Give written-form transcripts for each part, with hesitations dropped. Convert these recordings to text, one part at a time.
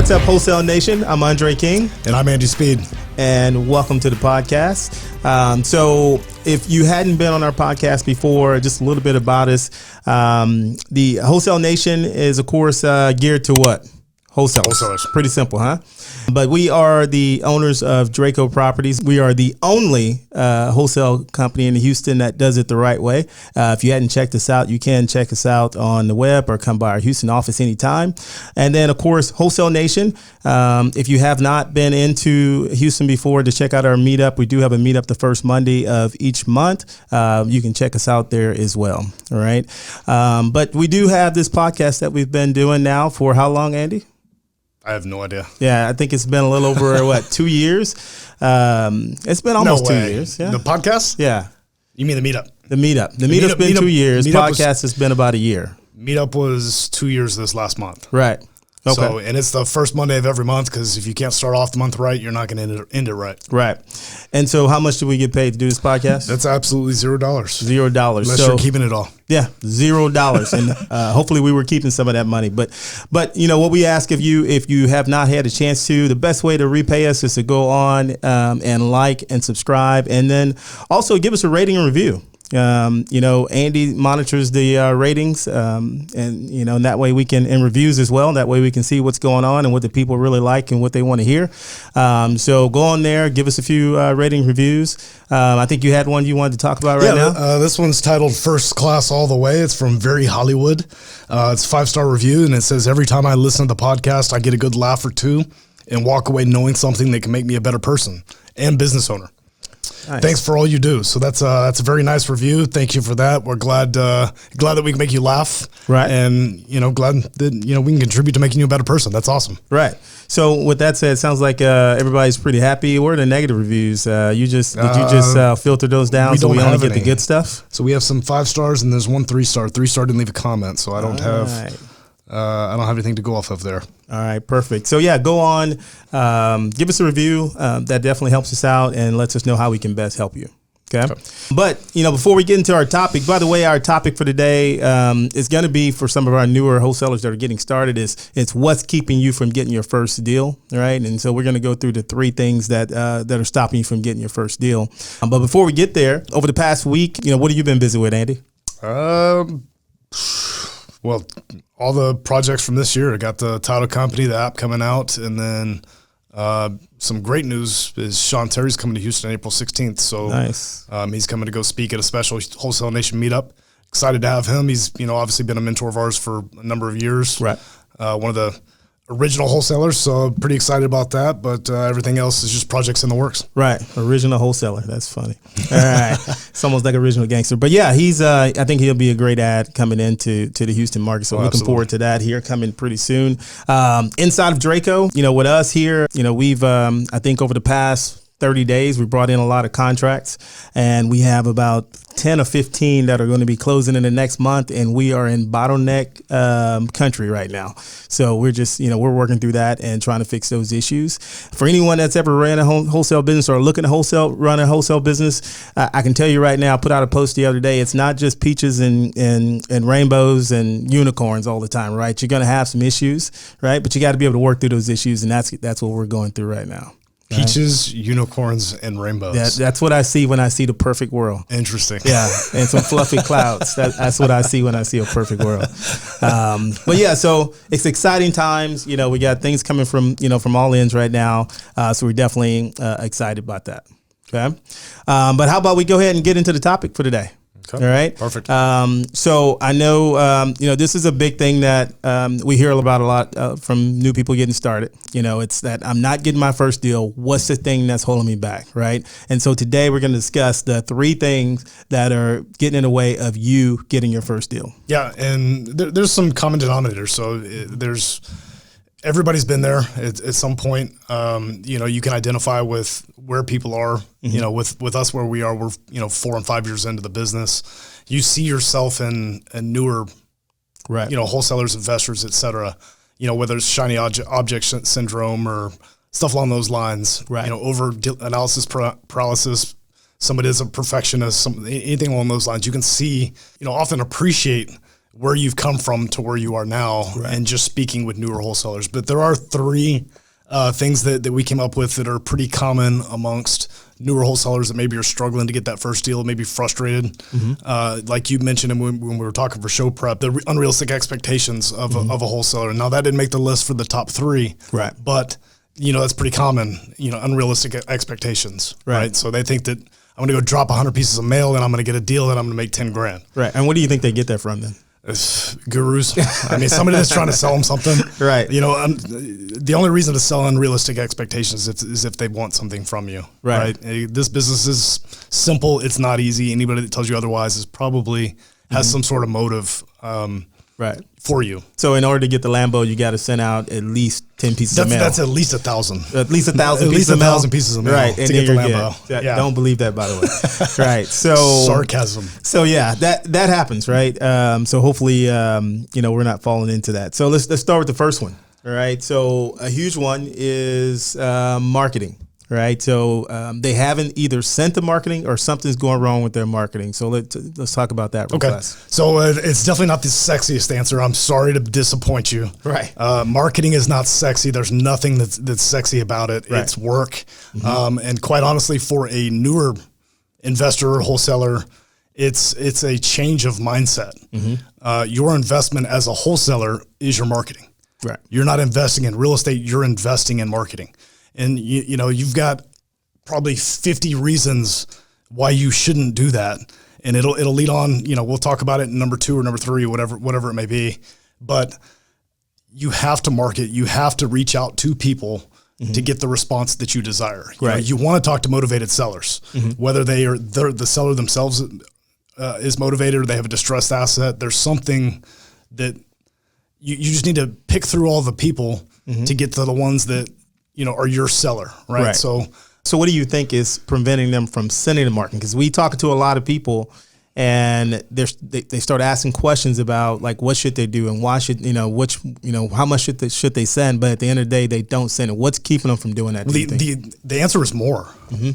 What's up, Wholesale Nation? I'm Andre King. And I'm Andy Speed. And welcome to the podcast. So if you hadn't been on our podcast before, just a little bit about us. The Wholesale Nation is, of course, geared to what? Wholesalers. Pretty simple, huh? But we are the owners of Draco Properties. We are the only wholesale company in Houston that does it the right way. If you hadn't checked us out, you can check us out on the web or come by our Houston office anytime. And then, of course, Wholesale Nation. If you have not been into Houston before to check out our meetup, we do have a meetup the first Monday of each month. You can check us out there as well. All right. But we do have this podcast that we've been doing now for how long, Andy? I have no idea. Yeah, I think it's been a little over, 2 years? It's been almost 2 years. Yeah. The podcast? Yeah. You mean the meetup? The meetup's been 2 years. Podcast has been about a year. Meetup was 2 years this last month. Right. Okay. So, and it's the first Monday of every month because if you can't start off the month right, you're not going to end it right. Right. And so how much do we get paid to do this podcast? That's absolutely $0. $0. Unless you're keeping it all. Yeah, $0. And hopefully we were keeping some of that money. But you know what we ask of you, if you have not had a chance to, the best way to repay us is to go on and like and subscribe. And then also give us a rating and review. Andy monitors the ratings, and and that way we can, and reviews as well. That way we can see what's going on and what the people really like and what they want to hear. So go on there, give us a few rating reviews. I think you had one you wanted to talk about right now. This one's titled First Class All the Way. It's from Very Hollywood. It's a 5-star review, and it says, every time I listen to the podcast, I get a good laugh or two and walk away knowing something that can make me a better person and business owner. Nice. Thanks for all you do. So that's a very nice review. Thank you for that. We're glad that we can make you laugh, right? And glad that we can contribute to making you a better person. That's awesome, right? So with that said, it sounds like everybody's pretty happy. What are the negative reviews? Did you just filter those down so we only get the good stuff? So we have some 5 stars and there's one 3-star. 3-star didn't leave a comment, so I don't have anything to go off of there. All right, perfect. So yeah, go on, give us a review. That definitely helps us out and lets us know how we can best help you. Okay. But before we get into our topic, by the way, our topic for today is going to be for some of our newer wholesalers that are getting started. It's what's keeping you from getting your first deal, right? And so we're going to go through the 3 things that are stopping you from getting your first deal. But before we get there, over the past week, what have you been busy with, Andy? Well, all the projects from this year. I got the title company, the app coming out, and then some great news is Sean Terry's coming to Houston April 16th. So nice. He's coming to go speak at a special Wholesale Nation meetup. Excited to have him. He's obviously been a mentor of ours for a number of years. Right. One of the original wholesalers, so pretty excited about that, but everything else is just projects in the works. Right. Original wholesaler. That's funny. All right. It's almost like original gangster. But yeah, he's I think he'll be a great ad coming into the Houston market. So looking forward to that here coming pretty soon. Inside of Draco, with us here, we've I think over the past 30 days, we brought in a lot of contracts, and we have about 10 or 15 that are going to be closing in the next month, and we are in bottleneck country right now. So we're just, we're working through that and trying to fix those issues. For anyone that's ever ran a wholesale business or looking to run a wholesale business, I can tell you right now, I put out a post the other day, it's not just peaches and rainbows and unicorns all the time, right? You're going to have some issues, right? But you got to be able to work through those issues, and that's what we're going through right now. Peaches, unicorns, and rainbows. That's what I see when I see the perfect world. Interesting. Yeah, and some fluffy clouds. That's what I see when I see a perfect world. But yeah, so it's exciting times. We got things coming from all ends right now. So we're definitely excited about that. Okay. But how about we go ahead and get into the topic for today? Okay. All right. Perfect. So I know, this is a big thing that we hear about a lot from new people getting started. It's that I'm not getting my first deal. What's the thing that's holding me back? Right. And so today we're going to discuss the 3 things that are getting in the way of you getting your first deal. Yeah. And there's some common denominators. So everybody's been there at some point. You can identify with where people are, with us where we are. We're, 4 and 5 years into the business. You see yourself in newer, right? Wholesalers, investors, et cetera, whether it's shiny object syndrome or stuff along those lines, right? Over analysis paralysis. Somebody is a perfectionist, anything along those lines. You can see, often appreciate where you've come from to where you are now, and just speaking with newer wholesalers. But there are three things that we came up with that are pretty common amongst newer wholesalers that maybe are struggling to get that first deal, maybe frustrated. Like you mentioned when we were talking for show prep, the unrealistic expectations of a wholesaler. Now, that didn't make the list for the top three, but that's pretty common, unrealistic expectations, right? So they think that I'm going to go drop 100 pieces of mail and I'm going to get a deal and I'm going to make 10 grand. Right. And what do you think they get that from then? Gurus. I mean, somebody that's trying to sell them something. Right. The only reason to sell unrealistic expectations is if they want something from you. Right. This business is simple. It's not easy. Anybody that tells you otherwise is probably has some sort of motive. For you. So in order to get the Lambo, you got to send out at least 10 pieces of mail. That's at least 1,000. At least 1,000 at pieces least of mail. 1,000 pieces of mail. Right. To And get the Lambo. Yeah. Don't believe that, by the way. Right. So sarcasm. So yeah, that happens, right? So hopefully, we're not falling into that. So let's start with the first one. All right. So a huge one is marketing. Right. So they haven't either sent the marketing or something's going wrong with their marketing. So let's talk about that real fast. So it's definitely not the sexiest answer. I'm sorry to disappoint you. Right. Marketing is not sexy. There's nothing that's sexy about it. Right. It's work. And quite honestly, for a newer investor or wholesaler, it's a change of mindset. Your investment as a wholesaler is your marketing. Right. You're not investing in real estate. You're investing in marketing. And you've got probably 50 reasons why you shouldn't do that, and it'll lead on. We'll talk about it in number 2 or number 3, whatever it may be. But you have to market. You have to reach out to people to get the response that you desire. You want to talk to motivated sellers, whether the seller themselves is motivated or they have a distressed asset. There's something that you just need to pick through all the people to get to the ones that are your seller, right? So what do you think is preventing them from sending the marketing? Because we talk to a lot of people, and they start asking questions about like what should they do and why should how much should they send? But at the end of the day, they don't send it. What's keeping them from doing that? The answer is more,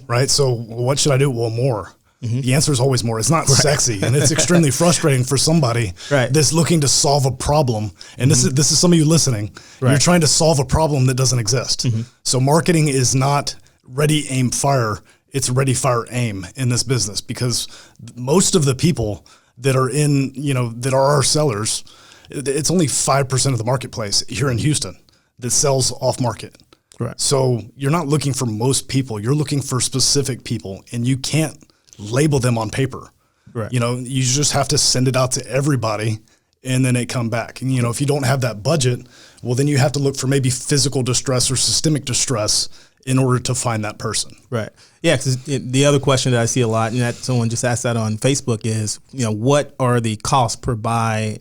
right? So what should I do? Well, more. The answer is always more. It's not sexy, and it's extremely frustrating for somebody that's looking to solve a problem. And this is some of you listening. You're trying to solve a problem that doesn't exist. So marketing is not ready, aim, fire. It's ready, fire, aim in this business, because most of the people that are that are our sellers, it's only 5% of the marketplace here in Houston that sells off market. Right. So you're not looking for most people. You're looking for specific people, and you can't label them on paper. Right. You just have to send it out to everybody and then it come back. And, if you don't have that budget, well, then you have to look for maybe physical distress or systemic distress in order to find that person. Right. Yeah. Because the other question that I see a lot, and that someone just asked that on Facebook, is, what are the costs per buy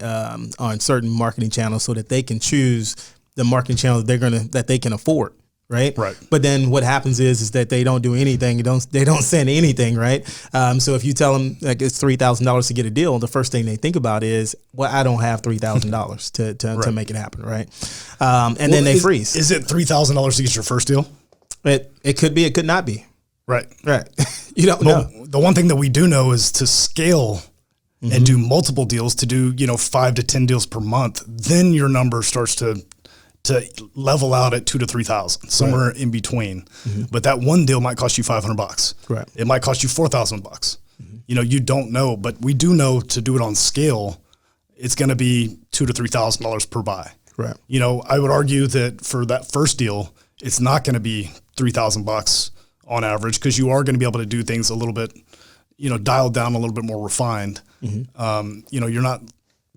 on certain marketing channels so that they can choose the marketing channel that they can afford. Right. But then what happens is that they don't do anything. They don't send anything. Right. So if you tell them like it's $3,000 to get a deal, the first thing they think about is, well, I don't have $3,000 to make it happen. Right. Then they freeze. Is it $3,000 to get your first deal? It could be. It could not be. Right. You don't know. The one thing that we do know is to scale and do multiple deals, to do 5 to 10 deals per month. Then your number starts to level out at 2,000 to 3,000, somewhere in between. But that one deal might cost you $500. Right. It might cost you $4,000. You don't know, but we do know to do it on scale, it's going to be $2,000 to $3,000 per buy. Right. I would argue that for that first deal, it's not going to be $3,000 on average, because you are going to be able to do things a little bit, dialed down, a little bit more refined. You're not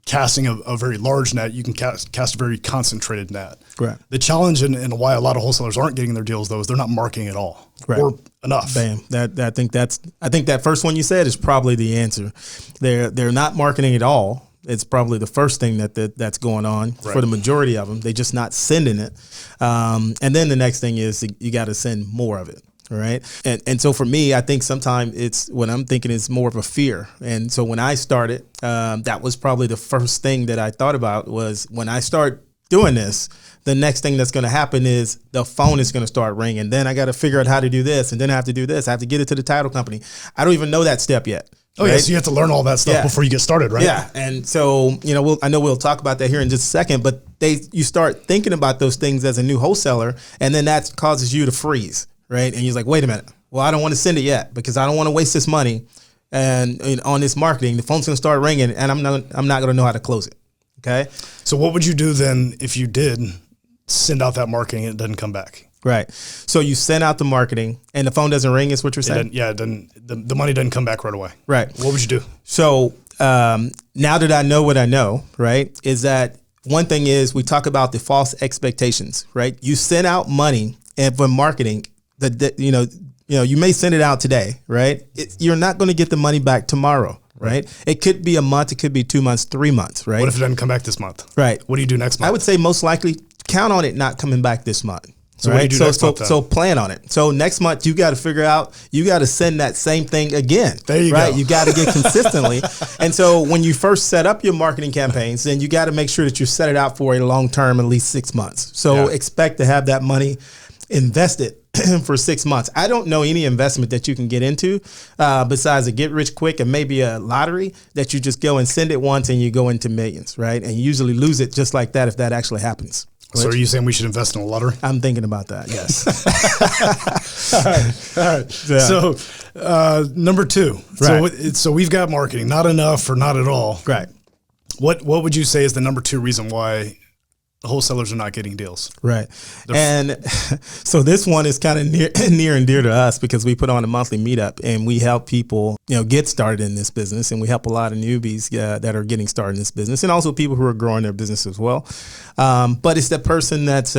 casting a very large net. You can cast a very concentrated net. Right. The challenge and why a lot of wholesalers aren't getting their deals, though, is they're not marketing at all or enough. Bam. I think that first one you said is probably the answer. They're not marketing at all. It's probably the first thing that's going on for the majority of them. They're just not sending it. And then the next thing is you got to send more of it. All right. And so for me, I think sometimes it's what I'm thinking is more of a fear. And so when I started, that was probably the first thing that I thought about was when I start doing this, the next thing that's going to happen is the phone is going to start ringing. Then I got to figure out how to do this. And then I have to do this. I have to get it to the title company. I don't even know that step yet. Oh, right? Yeah, so you have to learn all that stuff before you get started, right? Yeah, and so, I know we'll talk about that here in just a second, but you start thinking about those things as a new wholesaler, and then that causes you to freeze, right? And you're like, wait a minute, well, I don't want to send it yet because I don't want to waste this money and on this marketing. The phone's going to start ringing, and I'm not going to know how to close it, okay? So what would you do then if you did send out that marketing and it doesn't come back? Right. So you send out the marketing and the phone doesn't ring, is what you're saying? The money doesn't come back right away. Right. What would you do? So now that I know what I know, right, is that one thing is we talk about the false expectations, right? You send out money and for marketing, you may send it out today, right? You're not going to get the money back tomorrow. Right. It could be a month. It could be 2 months, 3 months. Right. What if it doesn't come back this month? Right. What do you do next month? I would say most likely count on it not coming back this month. So what do you do next month? So plan on it. So next month you got to figure out, you got to send that same thing again. There you go. You got to get consistently. And so when you first set up your marketing campaigns, then you got to make sure that you set it out for a long term, at least 6 months. So expect to have that money invested for 6 months. I don't know any investment that you can get into besides a get rich quick and maybe a lottery that you just go and send it once and you go into millions, right? And you usually lose it just like that if that actually happens. So are you saying we should invest in a lottery? I'm thinking about that, yes. All right. Yeah. So number 2. Right. So we've got marketing, not enough or not at all. Right. What would you say is the number 2 reason why wholesalers are not getting deals? Right. And so this one is kind of near and dear to us because we put on a monthly meetup and we help people, get started in this business. And we help a lot of newbies that are getting started in this business and also people who are growing their business as well. But it's the person that's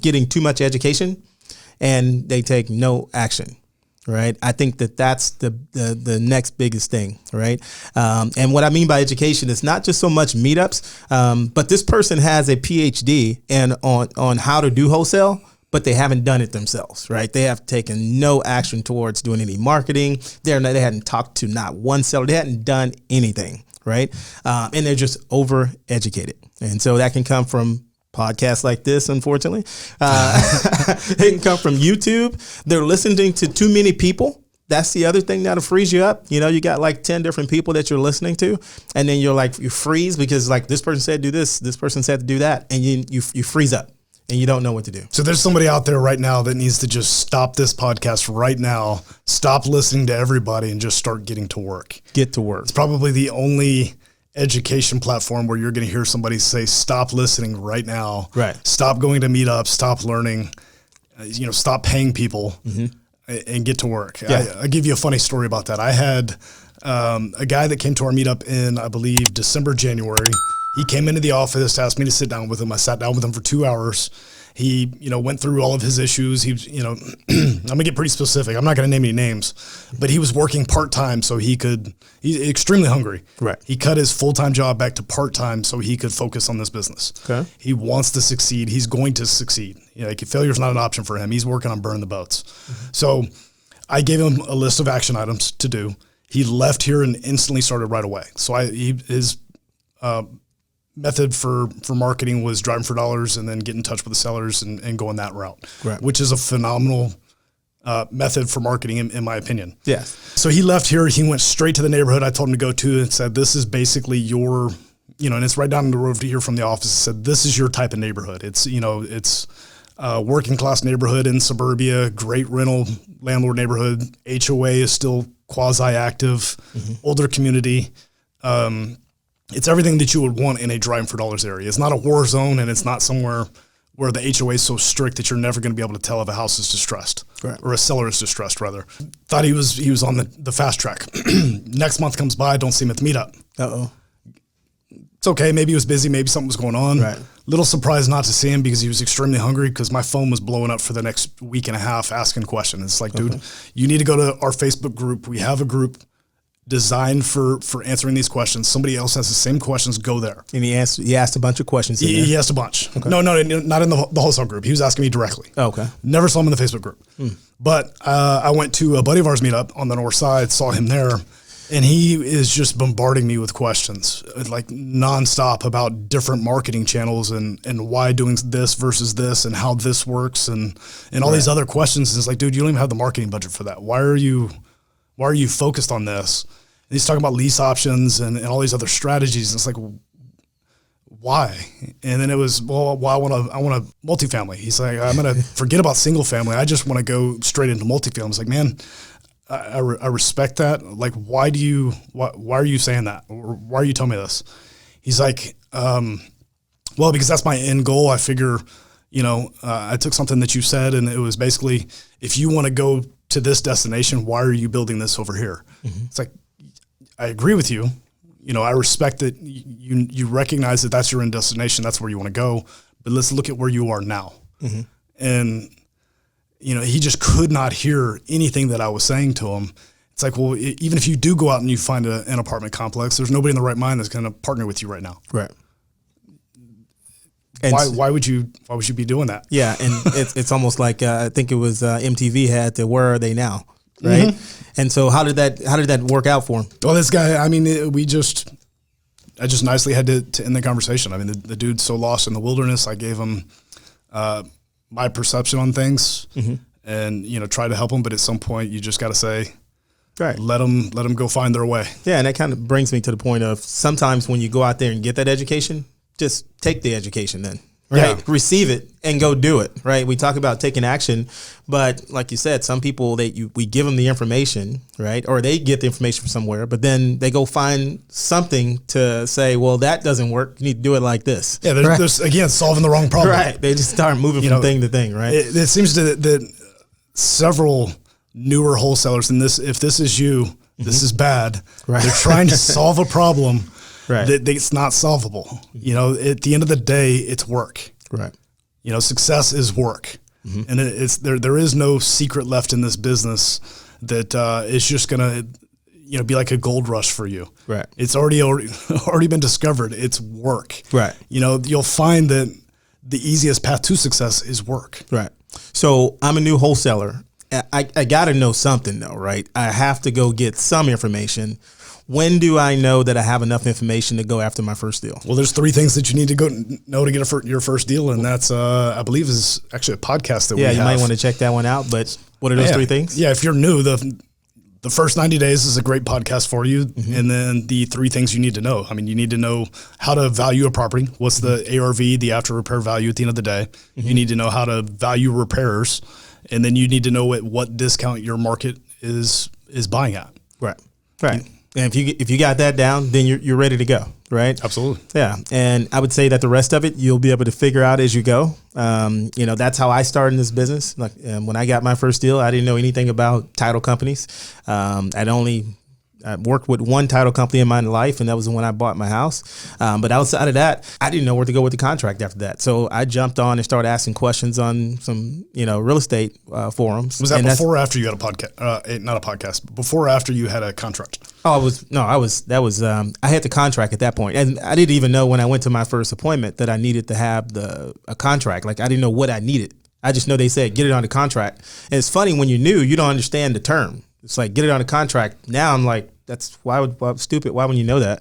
getting too much education and they take no action. Right. I think that's the next biggest thing. Right. And what I mean by education is not just so much meetups, but this person has a PhD on how to do wholesale, but they haven't done it themselves. Right. They have taken no action towards doing any marketing. They hadn't talked to not one seller. They hadn't done anything. Right. And they're just overeducated. And so that can come from podcasts like this, unfortunately. It can come from YouTube. They're listening to too many people. That's the other thing that'll freeze you up. You got like 10 different people that you're listening to, and then you freeze because like this person said do this person said to do that, and you freeze up and you don't know what to do. So there's somebody out there right now that needs to just stop this podcast right now, stop listening to everybody, and just start getting to work. Get to work. It's probably the only education platform where you're going to hear somebody say, stop listening right now. Right. Stop going to meetups, stop learning, stop paying people and get to work. Yeah. I'll give you a funny story about that. I had a guy that came to our meetup in, I believe, December, January. He came into the office, asked me to sit down with him. I sat down with him for 2 hours. He, went through all of his issues. He was, I'm going to get pretty specific. I'm not going to name any names, but he was working part-time so he's extremely hungry. Right. He cut his full-time job back to part-time so he could focus on this business. Okay. He wants to succeed. He's going to succeed. Failure is not an option for him. He's working on burning the boats. Mm-hmm. So I gave him a list of action items to do. He left here and instantly started right away. So his method for marketing was driving for dollars and then get in touch with the sellers and going that route, right, which is a phenomenal method for marketing in my opinion. Yeah. So he left here. He went straight to the neighborhood I told him to go to and said, this is basically your, and it's right down the road here from the office. I said, this is your type of neighborhood. It's, it's a working class neighborhood in suburbia, great rental landlord neighborhood. HOA is still quasi-active, older community. It's everything that you would want in a driving for dollars area. It's not a war zone, and it's not somewhere where the HOA is so strict that you're never going to be able to tell if a house is distressed, right, or a seller is distressed, rather. Thought he was on the fast track. Next month comes by, don't see him at the meetup. Uh-oh. It's okay. Maybe he was busy. Maybe something was going on. Right. Little surprised not to see him because he was extremely hungry because my phone was blowing up for the next week and a half asking questions. It's like, dude, you need to go to our Facebook group. We have a group designed for answering these questions. Somebody else has the same questions, go there. And he asked a bunch of questions. He asked a bunch. Okay. No, not in the wholesale group. He was asking me directly. Oh, okay. Never saw him in the Facebook group. But I went to a buddy of ours meetup on the north side, saw him there, and he is just bombarding me with questions, like nonstop about different marketing channels and why doing this versus this and how this works and all these other questions. And it's like, dude, you don't even have the marketing budget for that. Why are you focused on this? he's talking about lease options and all these other strategies. And it's like, why? And then it was, well, I want a multifamily. He's like, I'm going to forget about single family. I just want to go straight into multifamily. It's like, man, I respect that. Like, why are you saying that? Or why are you telling me this? He's like, well, because that's my end goal. I figure, I took something that you said, and it was basically, if you want to go to this destination, why are you building this over here? Mm-hmm. It's like, I agree with you. I respect that you recognize that that's your end destination. That's where you want to go. But let's look at where you are now. Mm-hmm. And, he just could not hear anything that I was saying to him. It's like, well, even if you do go out and you find an apartment complex, there's nobody in the right mind that's going to partner with you right now. Right. And why would you be doing that? Yeah. And it's almost like, I think it was MTV had to Where Are They Now? Right. Mm-hmm. And so how did that work out for him? Well, this guy, I mean, I just nicely had to end the conversation. I mean, the dude's so lost in the wilderness. I gave him my perception on things, mm-hmm. and, try to help him. But at some point you just got to say, right, let them go find their way. Yeah. And that kind of brings me to the point of sometimes when you go out there and get that education, just take the education then. Right. Yeah. Receive it and go do it. Right. We talk about taking action, but like you said, some people we give them the information, right? Or they get the information from somewhere, but then they go find something to say, well, that doesn't work. You need to do it like this. Yeah. There's again, solving the wrong problem. Right. They just start moving from thing to thing. Right. It seems that several newer wholesalers, and if this is you, mm-hmm. this is bad. Right. They're trying to solve a problem. Right. It's not solvable. At the end of the day, it's work. Right. Success is work. Mm-hmm. And there is no secret left in this business that is just going to, be like a gold rush for you. Right. It's already been discovered. It's work. Right. You'll find that the easiest path to success is work. Right. So I'm a new wholesaler. I got to know something though, right? I have to go get some information. When do I know that I have enough information to go after my first deal? Well, there's 3 things that you need to go know to get your first deal, and that's I believe is actually a podcast that we have. Yeah, you might want to check that one out. But what are those 3 things? Yeah, if you're new, the first 90 days is a great podcast for you, mm-hmm. and then the 3 things you need to know. I mean, you need to know how to value a property. What's the ARV, the after repair value at the end of the day? Mm-hmm. You need to know how to value repairs, and then you need to know at what discount your market is buying at. Right. Right. And if you got that down, then you're ready to go, right? Absolutely. Yeah. And I would say that the rest of it, you'll be able to figure out as you go. That's how I started in this business. Like when I got my first deal, I didn't know anything about title companies. I worked with one title company in my life, and that was when I bought my house. But outside of that, I didn't know where to go with the contract after that. So I jumped on and started asking questions on some, real estate forums. Was that before or after you had a podcast? Not a podcast, but before or after you had a contract? I had the contract at that point. And I didn't even know when I went to my first appointment that I needed to have a contract. Like I didn't know what I needed. I just know they said, get it on the contract. And it's funny when you're new, you don't understand the term. It's like, get it on the contract. Now I'm like, stupid. Why wouldn't you know that?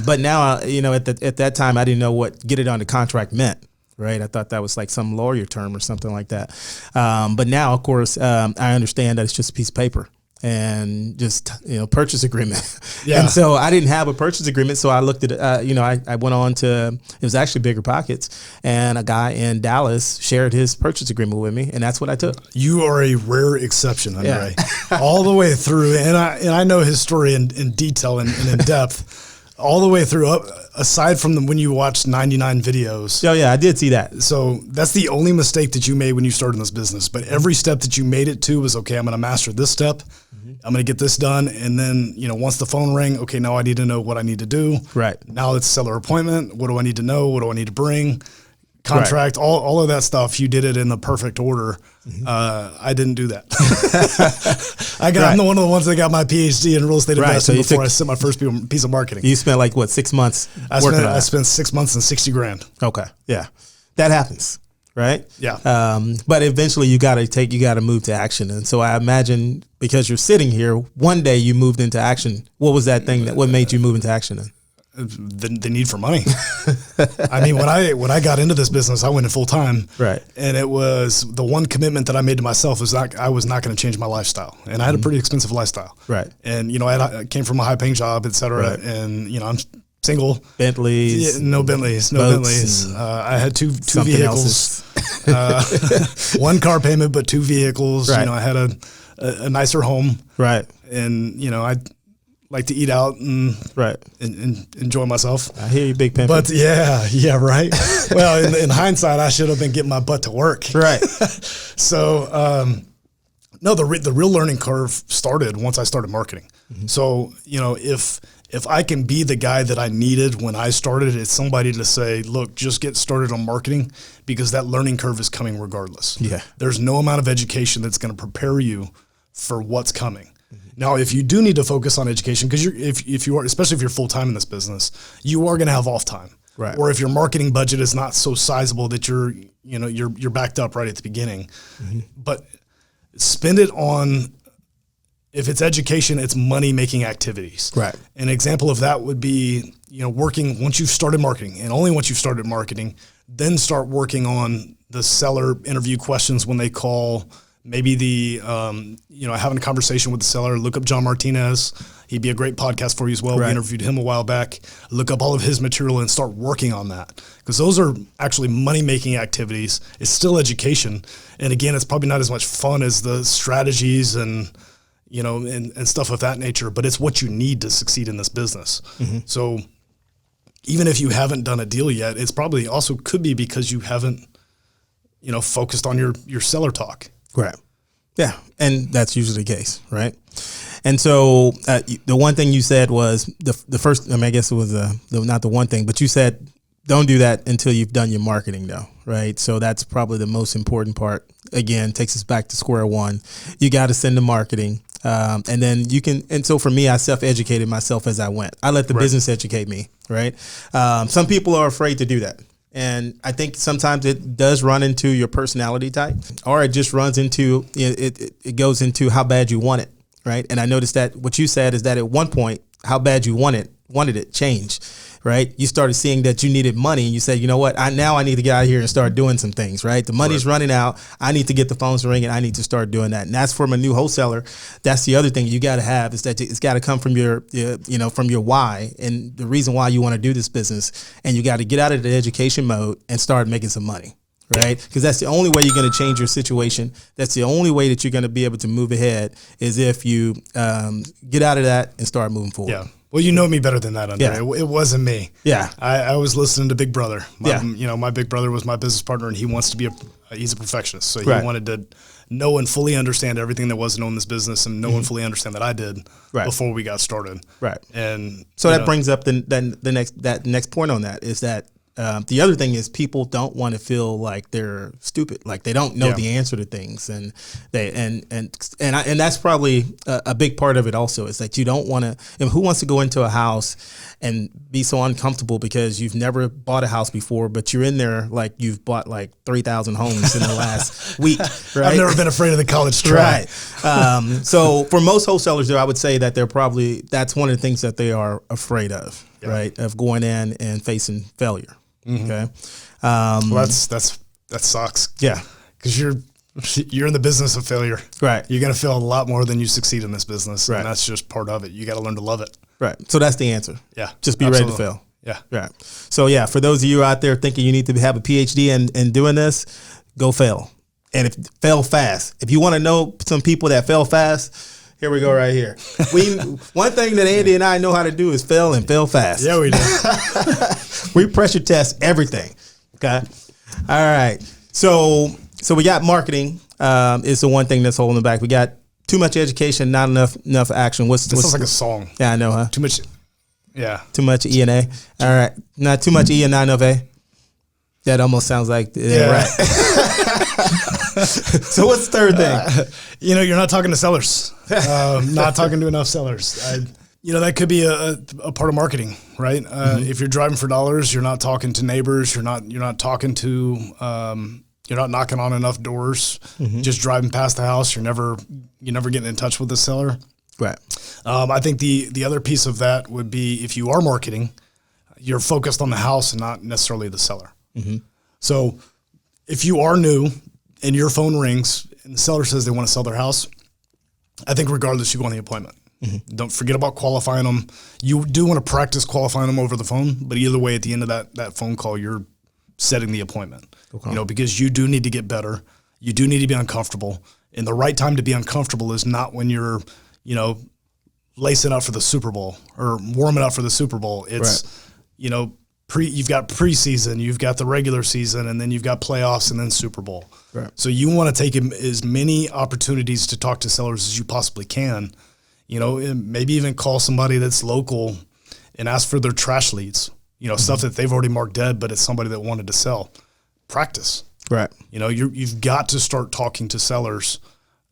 But now, at that time, I didn't know what get it on the contract meant. Right. I thought that was like some lawyer term or something like that. But now, of course, I understand that it's just a piece of paper and just, purchase agreement. Yeah. And so I didn't have a purchase agreement. So I looked at, I went on to, it was actually Bigger Pockets, and a guy in Dallas shared his purchase agreement with me. And that's what I took. You are a rare exception, Andre, all the way through. And I know his story in detail and in depth. All the way through, aside from when you watched 99 videos. Oh, yeah, I did see that. So that's the only mistake that you made when you started in this business. But every step that you made it to was, okay, I'm going to master this step. Mm-hmm. I'm going to get this done. And then, once the phone rang, okay, now I need to know what I need to do. Right. Now it's seller appointment. What do I need to know? What do I need to bring? Contract, right. all of that stuff. You did it in the perfect order. Mm-hmm. I didn't do that. I'm one of the ones that got my PhD in real estate investing before I sent my first piece of marketing. You spent 6 months working on it? I spent 6 months and $60,000. Okay. Yeah. That happens. Right. Yeah. But eventually you got to move to action. And so I imagine because you're sitting here, one day you moved into action. What was that thing what made you move into action then? the need for money. I mean, when I got into this business, I went in full time, right? And it was the one commitment that I made to myself was that I was not going to change my lifestyle, and I had a pretty expensive lifestyle, right? And I came from a high paying job, et cetera, right. And I'm single. Bentleys, no Bentleys. I had two vehicles, one car payment, but 2 vehicles. Right. I had a nicer home, right? And I like to eat out and enjoy myself. I hear you, big pimp. But yeah, right. Well, in hindsight, I should have been getting my butt to work. Right. So, no, the real learning curve started once I started marketing. Mm-hmm. So, if I can be the guy that I needed when I started, it's somebody to say, look, just get started on marketing, because that learning curve is coming regardless. Yeah. There's no amount of education that's going to prepare you for what's coming. Now, if you do need to focus on education, because if you are, especially if you're full time in this business, you are going to have off time, right? Or if your marketing budget is not so sizable that you're backed up right at the beginning, mm-hmm. But spend it on, if it's education, it's money making activities, right? An example of that would be working once you've started marketing, and only once you've started marketing, then start working on the seller interview questions when they call. Maybe having a conversation with the seller. Look up John Martinez. He'd be a great podcast for you as well. Right. We interviewed him a while back. Look up all of his material and start working on that, because those are actually money-making activities. It's still education. And again, it's probably not as much fun as the strategies and stuff of that nature, but it's what you need to succeed in this business. Mm-hmm. So even if you haven't done a deal yet, it's probably also could be because you haven't, focused on your seller talk. Right. Yeah. And that's usually the case. Right. And so the one thing you said was the first, I guess it was not the one thing, but you said, don't do that until you've done your marketing though. Right. So that's probably the most important part. Again, takes us back to square one. You got to send the marketing. And then you can, and so for me, I self-educated myself as I went. I let the business educate me. Right. Some people are afraid to do that. And I think sometimes it does run into your personality type, or it just runs into, it goes into how bad you want it, right? And I noticed that what you said is that at one point, how bad you wanted it changed, right? You started seeing that you needed money, and you said, you know what, now I need to get out of here and start doing some things, right? The money's running out. I need to get the phones ringing. I need to start doing that. And that's from a new wholesaler. That's the other thing you got to have, is that it's got to come from your why and the reason why you want to do this business. And you got to get out of the education mode and start making some money. Right? Because that's the only way you're going to change your situation. That's the only way that you're going to be able to move ahead, is if you get out of that and start moving forward. Yeah. Well, you know me better than that, Andre. Yeah. It wasn't me. Yeah. I was listening to Big Brother. My big brother was my business partner, and he wants to be he's a perfectionist. So he wanted to know and fully understand everything that wasn't on this business, and know and fully understand that I did before we got started. Right. And so that brings up the next point on that, is that the other thing is people don't want to feel like they're stupid, like they don't know the answer to things, and that's probably a big part of it. Also, is that you don't want to. Who wants to go into a house and be so uncomfortable because you've never bought a house before, but you're in there like you've bought like 3,000 homes in the last week. Right? I've never been afraid of the college try. Right. So for most wholesalers, I would say that that's one of the things that they are afraid of, right? Of going in and facing failure. Mm-hmm. Okay. Well, that sucks. Yeah. Because you're in the business of failure. Right. You're going to fail a lot more than you succeed in this business. Right. And that's just part of it. You got to learn to love it. Right. So that's the answer. Yeah. Just be ready to fail. Yeah. Right. So for those of you out there thinking you need to have a PhD in doing this, go fail. And fail fast. If you want to know some people that fail fast, here we go right here. One thing that Andy and I know how to do is fail and fail fast. Yeah, we do. We pressure test everything. Okay. All right. So we got marketing is the one thing that's holding back. We got too much education, not enough action. This sounds like a song. Yeah, I know, huh? Too much. Yeah. Too much E and A. All right. Not too much E and not enough A. That almost sounds like right. So what's the third thing? You're not talking to sellers. Not talking to enough sellers. That could be a part of marketing, right? If you're driving for dollars, you're not talking to neighbors. You're not talking to. You're not knocking on enough doors. Mm-hmm. Just driving past the house. You're never getting in touch with the seller. Right. I think the other piece of that would be, if you are marketing, you're focused on the house and not necessarily the seller. Mm-hmm. So if you are new and your phone rings and the seller says they want to sell their house, I think regardless, you go on the appointment. Mm-hmm. Don't forget about qualifying them. You do want to practice qualifying them over the phone, but either way, at the end of that phone call, you're setting the appointment. Okay. Because you do need to get better. You do need to be uncomfortable. And the right time to be uncomfortable is not when you're, lacing up for the Super Bowl or warming up for the Super Bowl. It's, you've got preseason, you've got the regular season, and then you've got playoffs and then Super Bowl. Right. So you want to take as many opportunities to talk to sellers as you possibly can, and maybe even call somebody that's local and ask for their trash leads, stuff that they've already marked dead, but it's somebody that wanted to sell. Practice. Right. You've got to start talking to sellers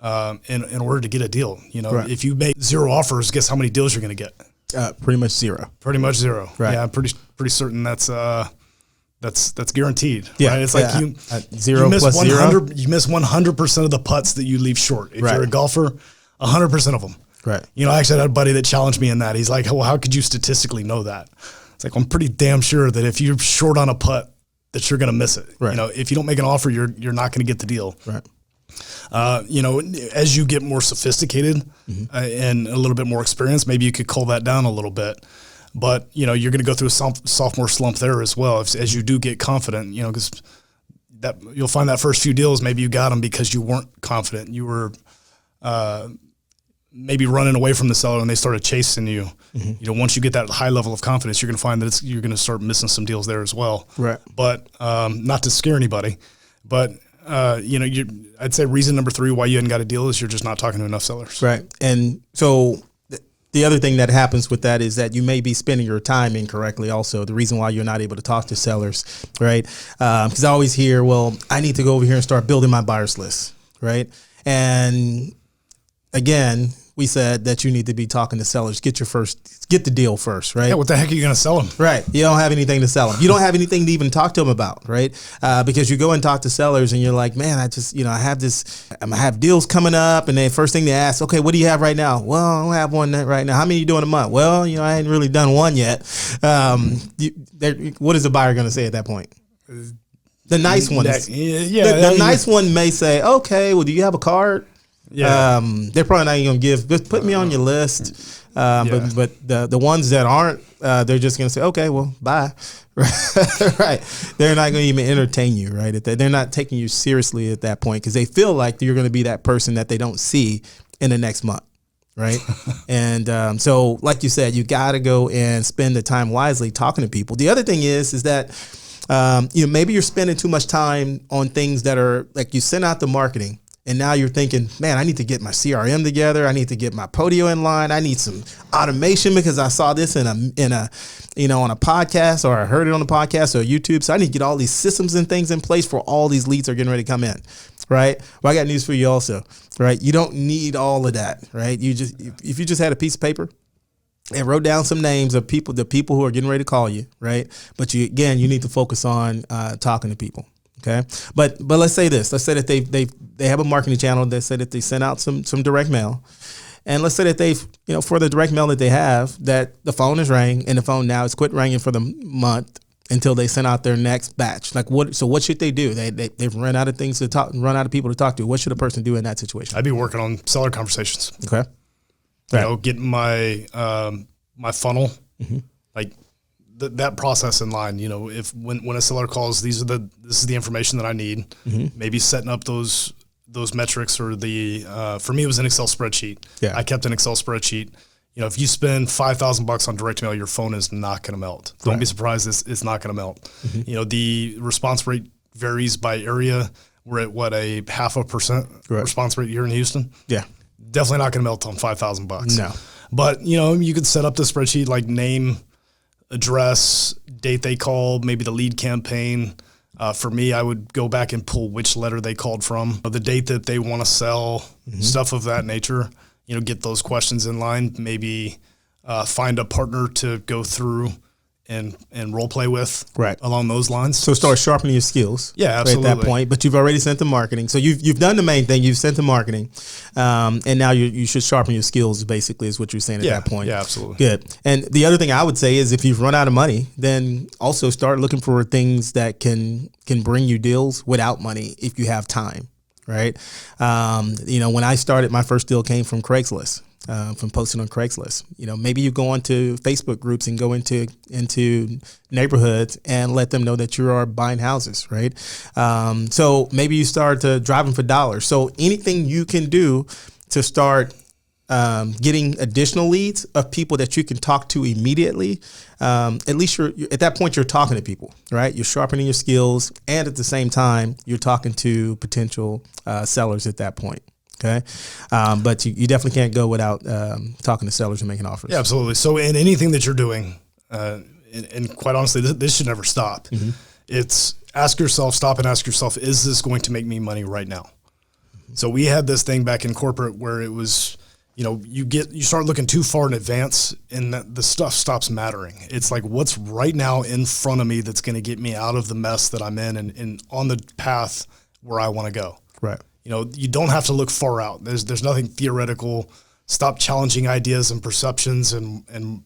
in order to get a deal. Right. If you make 0 offers, guess how many deals you're going to get? Pretty much zero. Pretty much zero. Right. Yeah, I'm pretty certain that's guaranteed. Yeah. Right? It's like zero plus 0. You miss 100% of the putts that you leave short. If you're a golfer, 100% of them. Right. I actually had a buddy that challenged me in that. He's like, well, how could you statistically know that? It's like, I'm pretty damn sure that if you're short on a putt, that you're going to miss it. Right. If you don't make an offer, you're not going to get the deal. Right. As you get more sophisticated and a little bit more experience, maybe you could cull that down a little bit. But, you're going to go through a sophomore slump there as well. As you do get confident, because that you'll find that first few deals, maybe you got them because you weren't confident. You were maybe running away from the seller and they started chasing you. Mm-hmm. Once you get that high level of confidence, you're going to find that you're going to start missing some deals there as well. Right. But not to scare anybody, but I'd say reason number 3 why you hadn't got a deal is you're just not talking to enough sellers. Right. And so the other thing that happens with that is that you may be spending your time incorrectly also. The reason why you're not able to talk to sellers, right? Because I always hear, well, I need to go over here and start building my buyers list, right? And again, we said that you need to be talking to sellers. Get the deal first, right? Yeah, what the heck are you going to sell them? Right. You don't have anything to sell them. You don't have anything to even talk to them about, right? Because you go and talk to sellers and you're like, man, I have deals coming up. And then first thing they ask, okay, what do you have right now? Well, I don't have one right now. How many are you doing a month? Well, I ain't really done one yet. What is the buyer going to say at that point? The nice one. The nice one may say, okay, well, do you have a card? Yeah. They're probably not even going to just put me on your list. But the ones that aren't, they're just going to say, okay, well, bye. Right. They're not going to even entertain you, right? They're not taking you seriously at that point because they feel like you're going to be that person that they don't see in the next month. Right. And so like you said, you got to go and spend the time wisely talking to people. The other thing is that maybe you're spending too much time on things that are like you send out the marketing. And now you're thinking, man, I need to get my CRM together. I need to get my Podio in line. I need some automation because I saw this in a on a podcast, or I heard it on the podcast or YouTube. So I need to get all these systems and things in place for all these leads are getting ready to come in, right? Well, I got news for you also, right? You don't need all of that, right? If you just had a piece of paper and wrote down some names of the people who are getting ready to call you, right? But you need to focus on talking to people. Okay. But let's say this. Let's say that they have a marketing channel. They say that they send out some direct mail. And let's say that they've, for the direct mail that they have, that the phone is ringing and the phone now is quit ringing for the month until they send out their next batch. Like what should they do? They've run out of things to talk, run out of people to talk to. What should a person do in that situation? I'd be working on seller conversations. Okay. Getting my my funnel, like that process in line. If when a seller calls, this is the information that I need. Maybe setting up those metrics, or for me it was an Excel spreadsheet. Yeah. I kept an Excel spreadsheet. If you spend $5,000 on direct mail, your phone is not going to melt. Don't be surprised, it's not going to melt. The response rate varies by area. We're at a 0.5% response rate here in Houston. Yeah. Definitely not going to melt on $5,000. No. But, you could set up the spreadsheet, like name, address, date they called, maybe the lead campaign. For me, I would go back and pull which letter they called from, the date that they want to sell, stuff of that nature. Get those questions in line. Maybe find a partner to go through and role play with right along those lines. So start sharpening your skills. Yeah, absolutely. At that point, but you've already sent the marketing. So you've done the main thing. You've sent the marketing, and now you should sharpen your skills. Basically, is what you're saying at that point. Yeah, absolutely. Good. And the other thing I would say is, if you've run out of money, then also start looking for things that can bring you deals without money if you have time. Right. When I started, my first deal came from Craigslist. From posting on Craigslist. Maybe you go onto Facebook groups and go into neighborhoods and let them know that you are buying houses, right? So maybe you start driving for dollars. So anything you can do to start getting additional leads of people that you can talk to immediately. At least you're at that point, you're talking to people, right? You're sharpening your skills, and at the same time, you're talking to potential sellers at that point. Okay. But you definitely can't go without talking to sellers and making offers. Yeah, absolutely. So in anything that you're doing, and quite honestly, this should never stop. Mm-hmm. It's stop and ask yourself, is this going to make me money right now? Mm-hmm. So we had this thing back in corporate where it was, you start looking too far in advance and the stuff stops mattering. It's like, what's right now in front of me that's going to get me out of the mess that I'm in and on the path where I want to go. Right. You don't have to look far out. There's nothing theoretical. Stop challenging ideas and perceptions and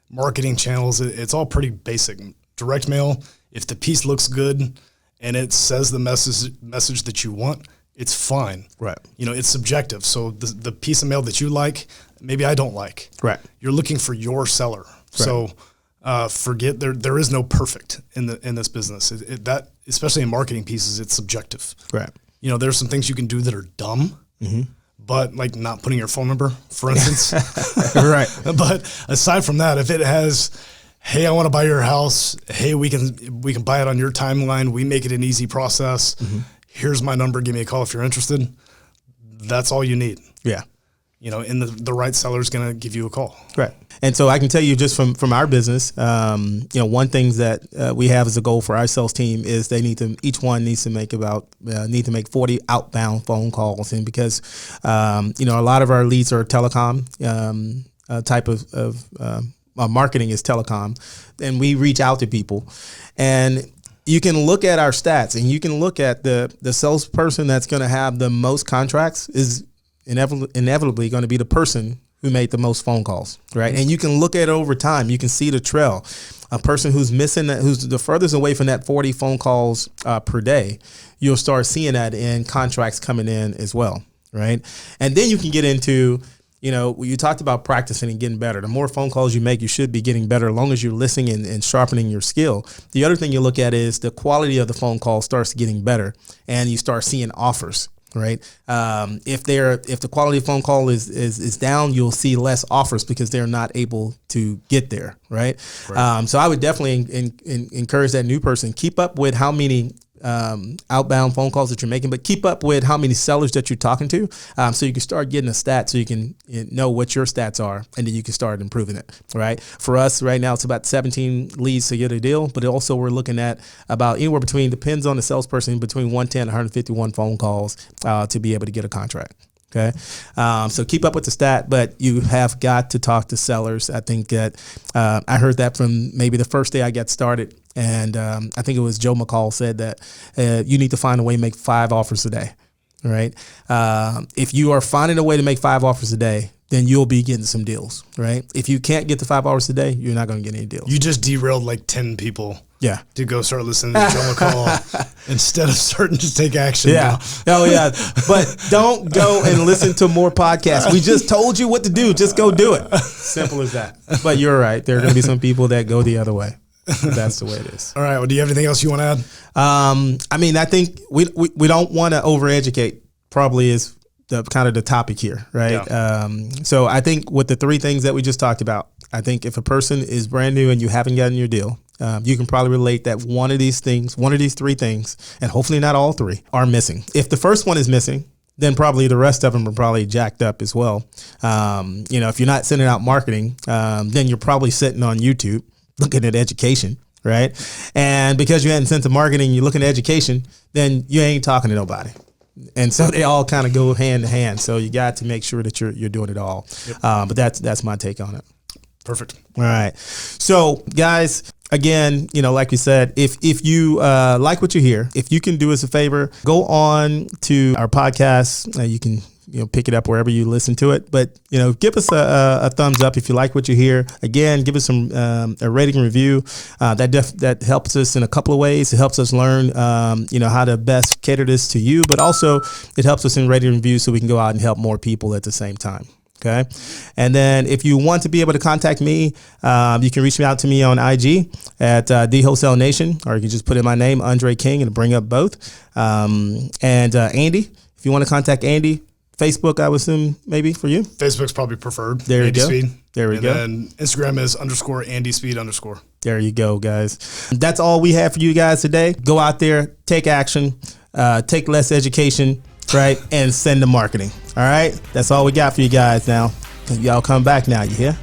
marketing channels. It's all pretty basic. Direct mail, if the piece looks good and it says the message that you want, it's fine. Right. It's subjective. So the piece of mail that you like, maybe I don't like. Right. You're looking for your seller. Right. So forget there is no perfect in this business. That especially in marketing pieces, it's subjective. Right. There's some things you can do that are dumb, mm-hmm. but like not putting your phone number, for instance. Right. But aside from that, if it has, hey, I want to buy your house. Hey, we can buy it on your timeline. We make it an easy process. Mm-hmm. Here's my number. Give me a call if you're interested. That's all you need. Yeah. And the right seller is going to give you a call. Right. And so I can tell you just from our business, one thing that we have as a goal for our sales team is each one needs to make 40 outbound phone calls. And because, a lot of our leads are telecom type of marketing is telecom, and we reach out to people, and you can look at our stats and you can look at the salesperson that's going to have the most contracts is inevitably going to be the person who made the most phone calls, right? And you can look at it over time. You can see the trail. A person who's missing that, who's the furthest away from that 40 phone calls per day, you'll start seeing that in contracts coming in as well, right? And then you can get into, you talked about practicing and getting better. The more phone calls you make, you should be getting better as long as you're listening and sharpening your skill. The other thing you look at is the quality of the phone call starts getting better, and you start seeing offers. Right. If the quality of phone call is down, you'll see less offers because they're not able to get there. Right. So I would definitely encourage that new person, keep up with how many outbound phone calls that you're making, but keep up with how many sellers that you're talking to, so you can start getting a stat so you can know what your stats are, and then you can start improving it. Right. For us right now, it's about 17 leads to get a deal, but also we're looking at about anywhere between, depends on the salesperson, between 110 and 151 phone calls to be able to get a contract. Okay. So keep up with the stat, but you have got to talk to sellers. I think that I heard that from maybe the first day I got started. And I think it was Joe McCall said that you need to find a way to make 5 offers a day. Right. If you are finding a way to make 5 offers a day, then you'll be getting some deals. Right. If you can't get to 5 hours a day, you're not going to get any deals. You just derailed like 10 people. Yeah. To go start listening to Joe McCall instead of starting to take action. Yeah. Oh, yeah. But don't go and listen to more podcasts. We just told you what to do. Just go do it. Simple as that. But you're right. There are going to be some people that go the other way. That's the way it is. All right. Well, do you have anything else you want to add? I think we don't want to overeducate, probably is the kind of the topic here, right? Yeah. So I think with the 3 things that we just talked about, I think if a person is brand new and you haven't gotten your deal, you can probably relate that one of these 3 things, and hopefully not all 3, are missing. If the first one is missing, then probably the rest of them are probably jacked up as well. If you're not sending out marketing, then you're probably sitting on YouTube looking at education, right? And because you hadn't sent to marketing, you're looking at education, then you ain't talking to nobody. And so they all kind of go hand in hand. So you got to make sure that you're doing it all. Yep. But that's my take on it. Perfect. All right. So guys, again, like we said, if you like what you hear, if you can do us a favor, go on to our podcast. You can pick it up wherever you listen to it. But, give us a thumbs up if you like what you hear. Again, give us a rating and review. That helps us in a couple of ways. It helps us learn, how to best cater this to you. But also, it helps us in rating and review so we can go out and help more people at the same time. Okay. And then if you want to be able to contact me, you can reach me out to me on IG at The Wholesale Nation, or you can just put in my name, Andre King, and bring up both. And Andy, if you want to contact Andy, Facebook, I would assume maybe for you. Facebook's probably preferred. There you go. Speed. There we go. And then Instagram is _AndySpeed_. There you go, guys. That's all we have for you guys today. Go out there, take action, take less education, right, and send the marketing. All right? That's all we got for you guys now. Y'all come back now, you hear?